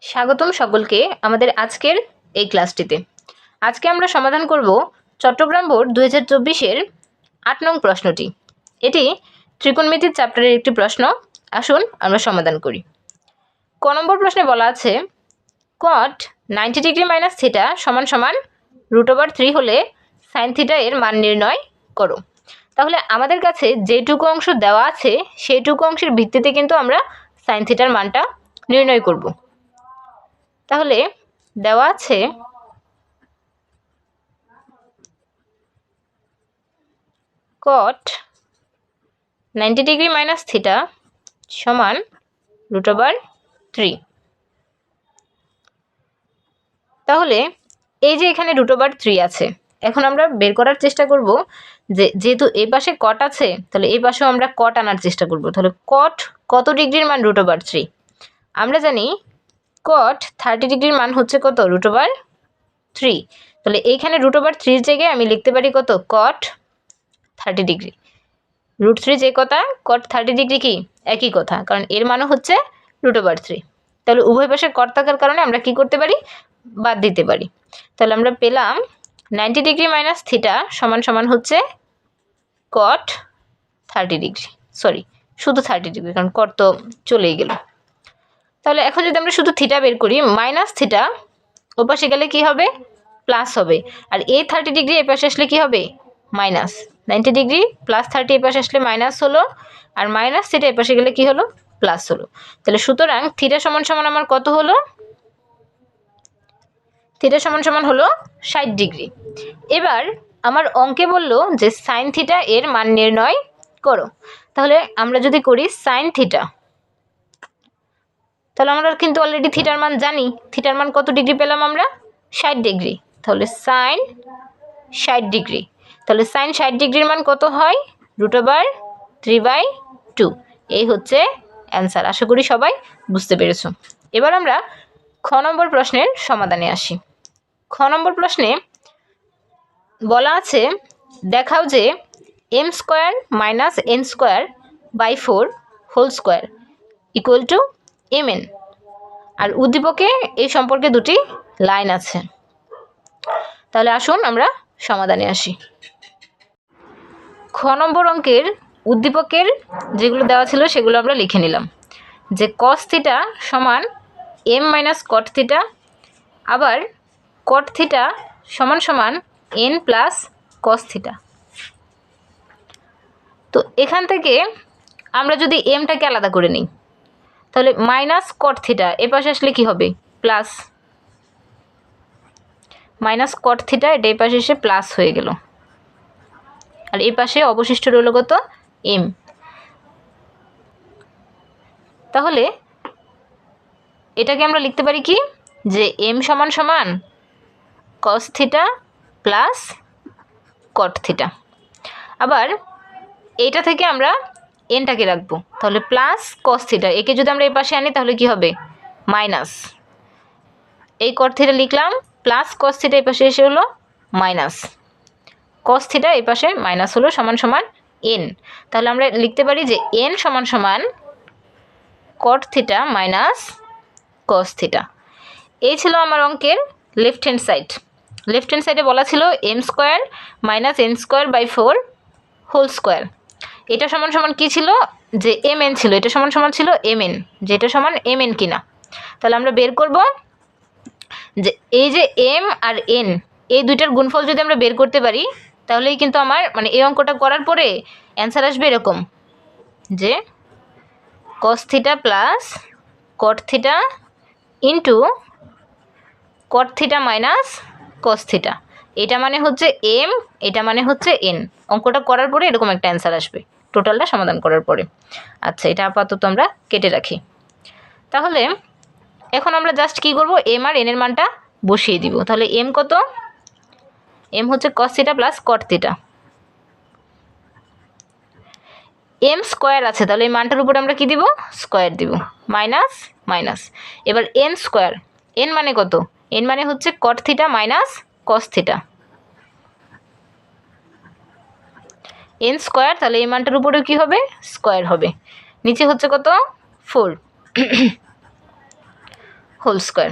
স্বাগতম সকলকে আমাদের আজকের এই ক্লাসটিতে। আজকে আমরা সমাধান করব চট্টগ্রাম বোর্ড 2024-এর 8 নং প্রশ্নটি। এটি ত্রিকোণমিতির চ্যাপ্টারের একটি প্রশ্ন। আসুন আমরা সমাধান করি। ক নম্বর প্রশ্নে বলা আছে cot 90 ডিগ্রি মাইনাস থিটা সমান সমান √3 হলে সাইন থিটা এর মান নির্ণয় করো। তাহলে আমাদের কাছে যেটুকু অংশ দেওয়া আছে সেইটুকু অংশের ভিত্তিতে কিন্তু আমরা সাইন থিটার মানটা নির্ণয় করব। তাহলে দেওয়া আছে cot 90 ডিগ্রি মাইনাস থিটা সমান √3। তাহলে এই যে এখানে √3 আছে, এখন আমরা বের করার চেষ্টা করব যে যেহেতু এই পাশে cot আছে তাহলে এই পাশেও আমরা cot আনার চেষ্টা করব। তাহলে cot কত ডিগ্রির মান √3? আমরা জানি cot 30 ডিগ্রির মান হচ্ছে কত? √3। তাহলে এইখানে √3 এর জায়গায় আমি লিখতে পারি কত? cot 30 degree. √3 যে কথা, cot 30 ডিগ্রি কি একই কথা, কারণ এর মানও হচ্ছে √3। তাহলে উভয় পাশে cot থাকার কারণে আমরা কি করতে পারি? বাদ দিতে পারি। তাহলে আমরা পেলাম 90 ডিগ্রি মাইনাস থিটা সমান সমান হচ্ছে cot 30 ডিগ্রি। সরি, শুধু 30 ডিগ্রি, কারণ cot তো চলেই গেল। তাহলে এখন যদি আমরা শুধু থিটা বের করি, মাইনাস থিটা ওপাশে গেলে কি হবে? প্লাস হবে। আর এই 30 ডিগ্রি এই পাশে আসলে কি হবে? মাইনাস। 90 ডিগ্রি প্লাস 30 এই পাশে আসলে মাইনাস হলো, আর মাইনাস থিটা এই পাশে গেলে কি হলো? প্লাস হলো। তাহলে সুতরাং থিটা সমান সমান আমার কত হলো? থিটা সমান সমান হলো 60 ডিগ্রি। এবার আমার অঙ্কে বললো যে সাইন থিটা এর মান নির্ণয় করো। তাহলে আমরা যদি করি সাইন থিটা, তাহলে আমরা কিন্তু অলরেডি থিটার মান জানি। থিটার মান কত ডিগ্রি পেলাম আমরা? 60 ডিগ্রি। তাহলে সাইন 60 ডিগ্রি। তাহলে সাইন 60 ডিগ্রির মান কত হয়? √3/2। এই হচ্ছে অ্যান্সার। আশা করি সবাই বুঝতে পেরেছো। এবার আমরা খ নম্বর প্রশ্নের সমাধানে আসি। খ নম্বর প্রশ্নে বলা আছে দেখাও যে m² - n²/4 whole square equal to mn। আর উদ্দীপকে এই সম্পর্কে দুটি লাইন আছে। তাহলে আসুন আমরা সমাধানে আসি। খ নম্বর অঙ্কের উদ্দীপকের যেগুলো দেওয়া ছিল সেগুলো আমরা লিখে নিলাম, যে cos থিটা সমান m - cot থিটা, আবার cot থিটা সমান সমান n প্লাস cos থিটা। তো এখান থেকে আমরা যদি mটাকে আলাদা করে নিই, তাহলে মাইনাস cot থিটা এ পাশে আসলে কি হবে? প্লাস। মাইনাস cot থিটা এটা এই পাশে এসে প্লাস হয়ে গেল, আর এই পাশে অবশিষ্ট রইল কত? m। তাহলে এটাকে আমরা লিখতে পারি কি, যে m সমান সমান cos theta plus cot theta. আবার এইটা থেকে আমরা nটাকে রাখবো, তাহলে প্লাস cos থিটা। একে যদি আমরা এই পাশে আনি তাহলে কি হবে? মাইনাস। এই cot থিটা লিখলাম, প্লাস cos থিটা এই পাশে এসে হলো মাইনাস। cos থিটা এই পাশে মাইনাস হলো, সমান সমান n। তাহলে আমরা লিখতে পারি যে n সমান সমান cot theta minus cos theta. এই ছিল আমার অঙ্কের left hand side. Left hand সাইডে বলা ছিল m² - n²/4 হোল স্কোয়ার। এটা সমান সমান কি ছিল? যে mn ছিল। এটা সমান সমান ছিল mn, যেটা সমান mn কিনা। তাহলে আমরা বের করব যে এই যে m আর n এই দুইটার গুণফল যদি আমরা বের করতে পারি, তাহলেই কিন্তু আমার মানে এই অঙ্কটা করার পরে অ্যান্সার আসবে এরকম, যে cos theta plus cot theta into cot theta minus cos theta. এটা মানে হচ্ছে m, এটা মানে হচ্ছে n। অঙ্কটা করার পরে এরকম একটা অ্যান্সার আসবে টোটালটা সমাধান করার পরে। আচ্ছা, এটা আপাতত আমরা কেটে রাখি। তাহলে এখন আমরা জাস্ট কি করব? m আর n এর মানটা বসিয়ে দিব। তাহলে m কত? m হচ্ছে cos theta plus cot theta. m² আছে, তাহলে এই মানটার উপরে আমরা কি দিব? স্কোয়ার দিব, মাইনাস মাইনাস। এবার n², n মানে কত? n মানে হচ্ছে cot theta minus cos theta. n², তাহলে এই মানটার উপরে কি হবে? স্কোয়ার হবে। নিচে হচ্ছে কত? 4 হোল স্কোয়ার।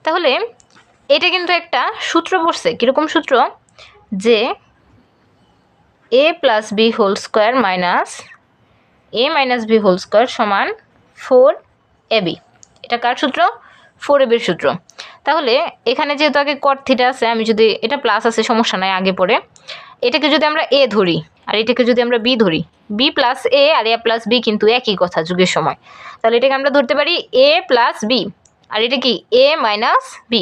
তাহলে এটা কিন্তু একটা সূত্র পড়ছে। কীরকম সূত্র? যে a plus b whole square minus a minus b whole square সমান 4ab। এটা কার সূত্র? 4ab এর সূত্র। তাহলে এখানে যেহেতু আগে কট থিটা আছে, আমি যদি এটা প্লাস আছে সমস্যা নাই, আগে পড়ে এটাকে যদি আমরা a ধরি আর এটাকে যদি আমরা b ধরি, b প্লাস a আর a প্লাস b কিন্তু একই কথা যুগের সময়। তাহলে এটাকে আমরা ধরতে পারি a প্লাস b, আর এটা কি a minus b,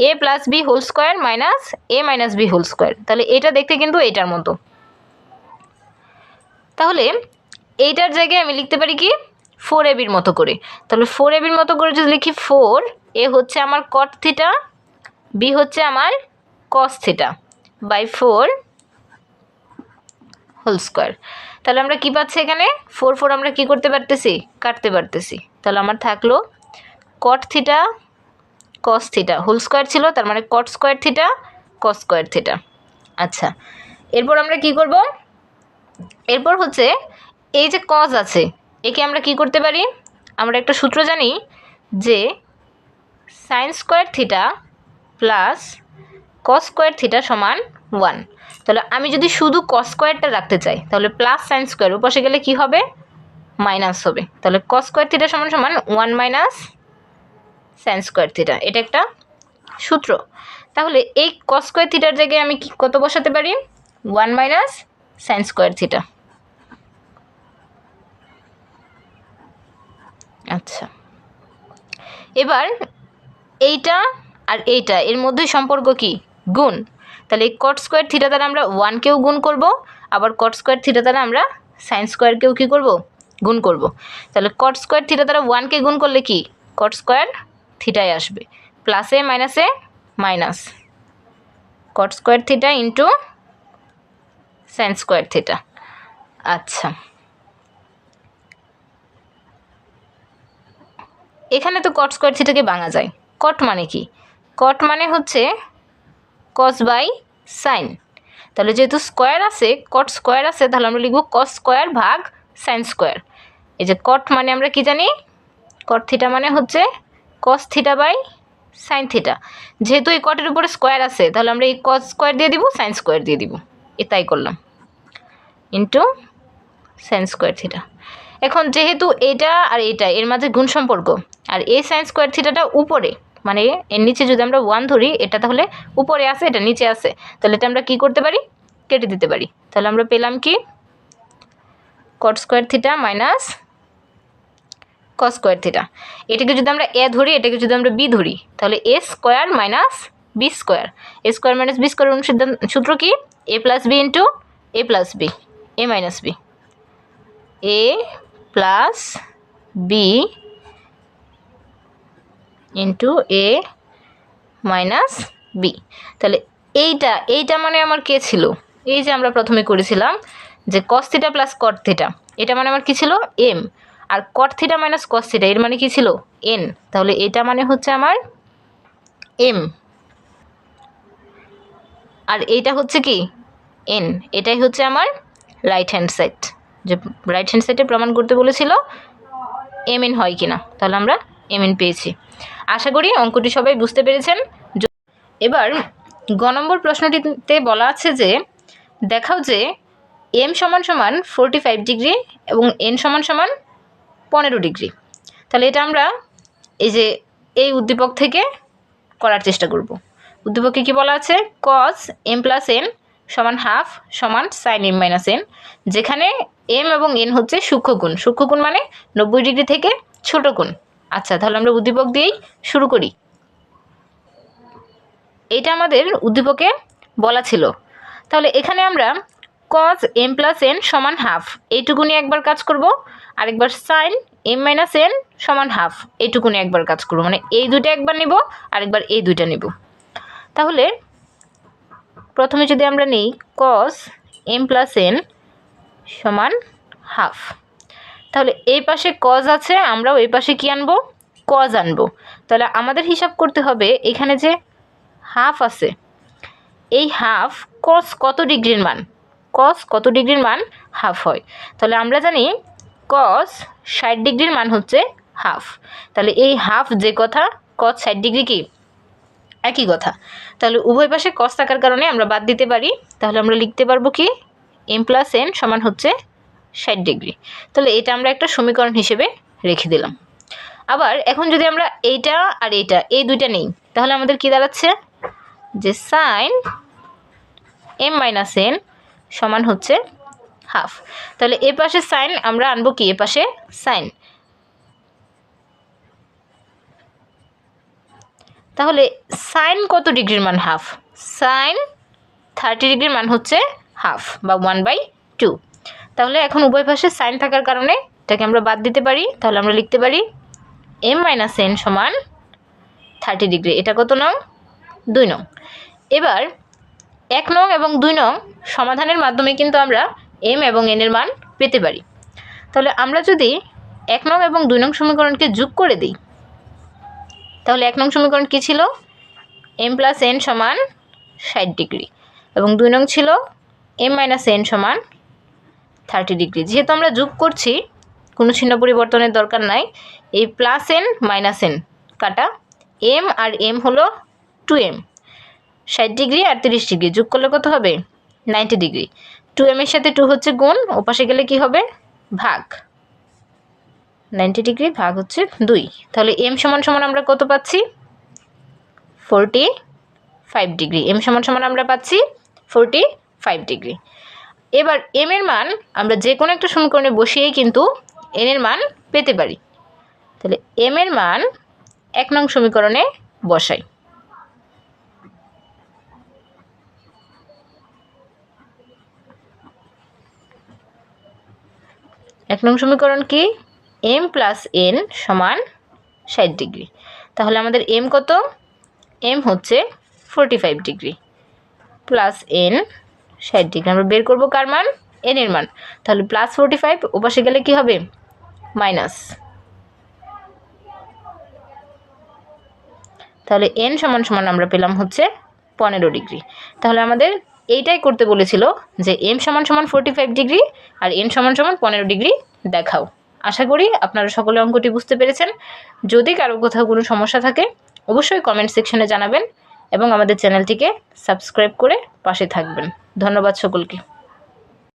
a plus b whole square minus a minus b whole square. তাহলে এটা দেখতে কিন্তু এইটার মতো। তাহলে এইটার জায়গায় আমি লিখতে পারি কি 4ab এর মতো করে। তাহলে 4ab এর মতো করে যদি লিখি 4, a হচ্ছে আমার কট থিটা, b হচ্ছে আমার cos theta by 4 whole square. তাহলে আমরা কি পাচ্ছি এখানে? 4 আমরা কি করতে পারতেছি? কাটতে পারতেছি। তাহলে আমার থাকলো cot theta cos theta whole square ছিল, তার মানে cot square theta cos square theta. আচ্ছা, এরপর আমরা কি করব? এরপর হচ্ছে এই যে কজ আছে, একে আমরা কি করতে পারি? আমরা একটা সূত্র জানি যে sine square theta plus cos square theta সমান 1। তাহলে আমি যদি শুধু কস স্কোয়ারটা রাখতে চাই তাহলে প্লাস সাইন স্কোয়ার, ওপাশে গেলে কি হবে? মাইনাস হবে। তাহলে কস স্কোয়ার থিটা সমান সমান 1 মাইনাস সাইন স্কোয়ার থিটা। এটা একটা সূত্র। তাহলে এই কস স্কোয়ার থিটার জায়গায় আমি কি কত বসাতে পারি? 1 মাইনাস সাইন স্কোয়ার থিটা। আচ্ছা, এবার এইটা আর এইটা এর মধ্যে সম্পর্ক কি? গুণ। তাহলে এই কট স্কোয়ার থিটা দ্বারা আমরা 1কেও গুণ করব, আবার কট স্কোয়ার থিটা দ্বারা আমরা সাইন স্কোয়ারকেও কী করব? গুণ করব। তাহলে কট স্কোয়ার থিটা দ্বারা 1কে গুণ করলে কি? কট স্কোয়ার থিটাই আসবে। প্লাসে মাইনাসে মাইনাস, কট square theta into sine square theta. আচ্ছা, এখানে তো কট স্কোয়ার থিটাকে ভাঙা যায়। কট মানে কি? কট মানে হচ্ছে কস বাই সাইন। তাহলে যেহেতু স্কোয়ার আছে, কট স্কোয়ার আছে, তাহলে আমরা লিখব কস স্কোয়ার ভাগ সাইন স্কোয়ার। এই যে কট মানে আমরা কি জানি? কট থিটা মানে হচ্ছে cos theta by sine theta. যেহেতু এই কটের উপরে স্কোয়ার আছে, তাহলে আমরা এই কস স্কোয়ার দিয়ে দিব, সাইন স্কোয়ার দিয়ে দিব, তাই করলাম, ইন্টু সাইন স্কোয়ার থিটা। এখন যেহেতু এটা আর এটা এর মাঝে গুণ সম্পর্ক, আর এই সাইন স্কোয়ার থিটাটা উপরে, মানে এর নিচে যদি আমরা 1 ধরি, এটা তাহলে উপরে আছে, এটা নিচে আছে, তাহলে এটা আমরা কি করতে পারি? কেটে দিতে পারি। তাহলে আমরা পেলাম কি? কট স্কোয়ার থিটা মাইনাস কস স্কোয়ার থিটা। এটাকে যদি আমরা এ ধরি, এটাকে যদি আমরা বি ধরি, তাহলে এ স্কোয়ার মাইনাস বি স্কোয়ার। এ স্কোয়ার মাইনাস বি স্কোয়ার সূত্র কি? এ প্লাস বি ইন্টু এ প্লাস বি, এ মাইনাস বি, এ প্লাস বি ইন্টু এ মাইনাস বি। তাহলে এইটা মানে আমার কে ছিল? এই যে আমরা প্রথমে করেছিলাম যে cos theta plus cot theta, এটা মানে আমার কি ছিল? এম। আর cot theta minus cos theta এর মানে কি ছিল? এন। তাহলে এটা মানে হচ্ছে আমার এম, আর এইটা হচ্ছে কি? এন। এটাই হচ্ছে আমার রাইট হ্যান্ড সাইড। যে রাইট হ্যান্ড সাইডে প্রমাণ করতে বলেছিল এম এন হয় কিনা, তাহলে আমরা এম এন পেয়েছি। আশা করি অঙ্কটি সবাই বুঝতে পেরেছেন। এবার গ নম্বর প্রশ্নটিতে বলা আছে যে দেখাও যে এম সমান সমান 45 ডিগ্রি এবং এন সমান সমান 15 ডিগ্রি। তাহলে এটা আমরা এই যে এই উদ্দীপক থেকে করার চেষ্টা করব। উদ্দীপকে কি বলা আছে? কস এম প্লাস এন সমান হাফ সমান সাইন এম মাইনাস এন, যেখানে এম এবং এন হচ্ছে সূক্ষ্মগুণ। সূক্ষ্মগুণ মানে 90 ডিগ্রি থেকে ছোট গুণ। আচ্ছা, তাহলে আমরা উদ্দীপক দিয়েই শুরু করি। এটা আমাদের উদ্দীপকে বলা ছিল। তাহলে এখানে আমরা কস এম প্লাস এন সমান হাফ এইটুকুনি একবার কাজ করব, আরেকবার সাইন এম মাইনাস এন সমান হাফ এইটুকুনি একবার কাজ করব, মানে এই দুইটা একবার নেব, আরেকবার এই দুইটা নেব। তাহলে প্রথমে যদি আমরা নিই কস এম প্লাস এন সমান হাফ, তাহলে এই পাশে কজ আছে, আমরাও এই পাশে কি আনবো? কজ আনবো। তাহলে আমাদের হিসাব করতে হবে এখানে যে হাফ আছে, এই হাফ কস কত ডিগ্রির মান? কস কত ডিগ্রির মান হাফ হয়? তাহলে আমরা জানি কস 60 ডিগ্রির মান হচ্ছে হাফ। তাহলে এই হাফ যে কথা cos 60 ডিগ্রি কি একই কথা। তাহলে উভয় পাশে cos থাকার কারণে আমরা বাদ দিতে পারি। তাহলে আমরা লিখতে পারবো কি m + n সমান হচ্ছে 60 ডিগ্রি। তাহলে এটা আমরা একটা সমীকরণ হিসেবে রেখে দিলাম। আবার এখন যদি আমরা এইটা আর এইটা এই দুইটা নেই তাহলে আমাদের কি দাঁড়াচ্ছে যে sin m - n সমান হচ্ছে হাফ। তাহলে এ পাশে sin আমরা আনবো কি এ পাশে sin। তাহলে sin কত ডিগ্রির মান হাফ? sin 30 ডিগ্রির মান হচ্ছে হাফ বা 1/2। তাহলে এখন উভয় পাশে sin থাকার কারণে এটাকে আমরা বাদ দিতে পারি। তাহলে আমরা লিখতে পারি m - n সমান 30 ডিগ্রি। এটা কত নং? 2 নং। এবার 1 নং এবং 2 নং সমাধানের মাধ্যমে কিন্তু আমরা m এবং n এর মান পেতে পারি। তাহলে আমরা যদি 1 নং এবং 2 নং সমীকরণকে যোগ করে দিই তাহলে 1 নং সমীকরণ কি ছিল m + n সমান 60 ডিগ্রি এবং 2 নং ছিল m - n সমান 30 ডিগ্রি। যেহেতু আমরা যোগ করছি কোনো চিহ্ন পরিবর্তনের দরকার নাই। এই +n - n কাটা m আর m হলো 2m, 60 ডিগ্রি আর 30 ডিগ্রি যোগ করলে কত হবে 90 ডিগ্রি। 2m এর সাথে 2 হচ্ছে গুণ, ওপাশে গেলে কি হবে ভাগ। 90 ডিগ্রি ভাগ হচ্ছে 2। তাহলে m সমান সমান আমরা কত পাচ্ছি 45 ডিগ্রি। m সমান সমান আমরা পাচ্ছি 45 ডিগ্রি। এবার m এর মান আমরা যে কোনো একটা সমীকরণে বসিয়েই কিন্তু n এর মান পেতে পারি। তাহলে m এর মান 1 নং সমীকরণে বসাই। এক নং সমীকরণ কি m + n সমান 60 ডিগ্রি। তাহলে আমাদের m কত? m হচ্ছে 45 ডিগ্রি প্লাস n 60 ডিগ্রি। আমরা বের করব কার মান? n এর মান। তাহলে +45 ওপাশে গেলে কি হবে মাইনাস। তাহলে n সমান সমান আমরা পেলাম হচ্ছে 15 ডিগ্রি। তাহলে আমাদের এইটাই করতে বলেছিল যে m সমান সমান 45 ডিগ্রি আর n সমান সমান 15 ডিগ্রি দেখাও। আশা করি আপনারা সকলে অঙ্কটি বুঝতে পেরেছেন। যদি কারো কোথাও কোনো সমস্যা থাকে অবশ্যই কমেন্ট সেকশনে জানাবেন এবং আমাদের চ্যানেলটিকে সাবস্ক্রাইব করে পাশে থাকবেন। ধন্যবাদ সকলকে।